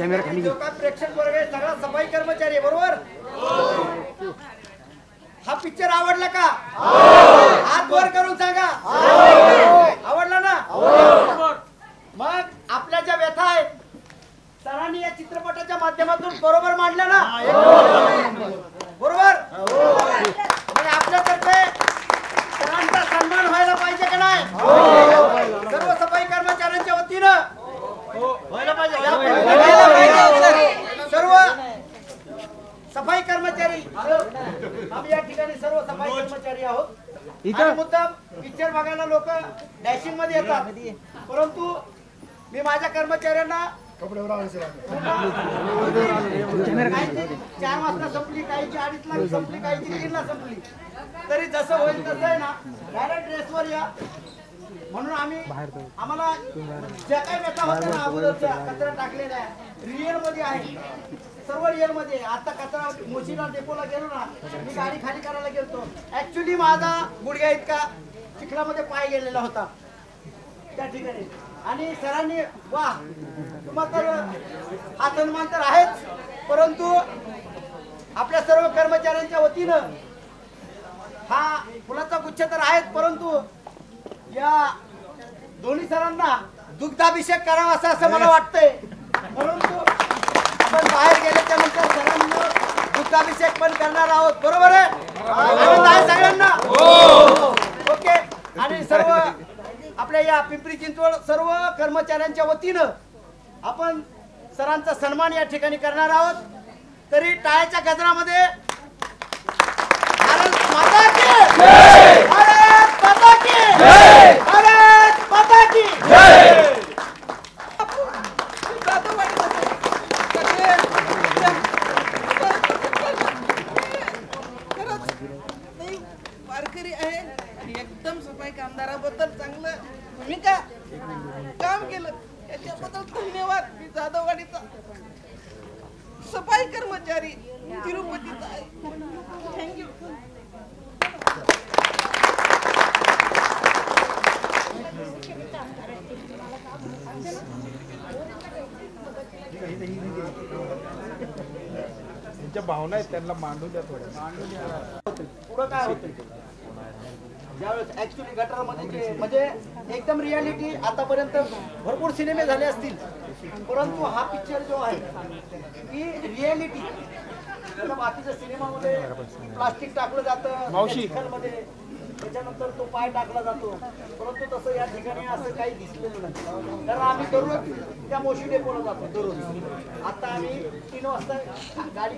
जो का प्रेक्षक वर्ग आहे सगळा सफाई कर्मचारी बरोबर। हा पिक्चर आवडला का? हात वर करून सांगा आवडला ना। मग आपल्या ज्या व्यथा आहेत सरांनी या चित्रपटाच्या माध्यमातून बरोबर मांडल्या ना बरोबर। म्हणजे आपल्यातर्फे सरांचा सन्मान व्हायला पाहिजे का नाही? सर्व सफाई कर्मचाऱ्यांच्या वतीनं व्हायला पाहिजे। सर्व सफाई कर्मचारी आम्ही या ठिकाणी सर्व सफाई कर्मचारी आहोत। आणि मुद्दाम पिक्चर बघायला लोक डॅशिंग मध्ये येतात परंतु मी माझ्या कर्मचाऱ्यांना 4 वाजता संपली काहीची 2:30ला संपली काहीची 3ला संपली तरी जसं होईल तसं आहे ना डायरेक्ट ड्रेसवर या म्हणून आम्हाला ज्या काही व्यथा होत्या ना अगोदरच्या कचरा टाकलेल्या रिअल मध्ये आहे सर्व रिअल मध्ये। आता कचरा मोशीला डेपोला गेलो ना मी गाडी खाली करायला गेलतो ऍक्च्युली माझा गुडघ्या इतका चिखलामध्ये पाय गेलेला होता त्या ठिकाणी आणि सरांनी वा तुम्हाला तर हा सन्मान तर आहेच परंतु आपल्या सर्व कर्मचाऱ्यांच्या वतीनं हा फुलाचा गुच्छ तर आहेच परंतु या दोन्ही सरांना दुग्धाभिषेक करावा असं मला वाटतंय। परंतु आपण बाहेर गेल्याच्या नंतर सरांना दुग्धाभिषेक पण करणार आहोत बरोबर आहे? आनंद आहे सगळ्यांना ओके। आणि सर्व आपल्या या पिंपरी चिंचवड सर्व कर्मचाऱ्यांच्या वतीनं आपण सरांचा सन्मान या ठिकाणी करणार आहोत तरी टाळ्याच्या गजरामध्ये भारत माता की जय भारत माता की जय भारत माता की जय। वारकरी आहे आणि एकदम सफाई कामदाराबद्दल चांगलं भूमिका काम केलं याच्याबद्दल धन्यवाद। मी जाधववाडीचा सफाई कर्मचारी तिरुपतीचा आहे थँक्यू। त्यांच्या भावना आहेत त्यांना मांडू द्या थोड्या। पुढं काय होतं ज्यावेळेस ऍक्च्युली गटारमध्ये म्हणजे एकदम रियालिटी आतापर्यंत भरपूर सिनेमे झाले असतील परंतु हा पिक्चर जो आहे ही रियालिटी बाकीच्या सिनेमामध्ये प्लास्टिक टाकलं जातं चिखलमध्ये त्याच्यानंतर तो पाय टाकला जातो परंतु तसं या ठिकाणी असं काही दिसलेलं नाही कारण आम्ही दररोज त्या मोशी डेपोला जातो दररोज। आता आम्ही 3 वाजता गाडी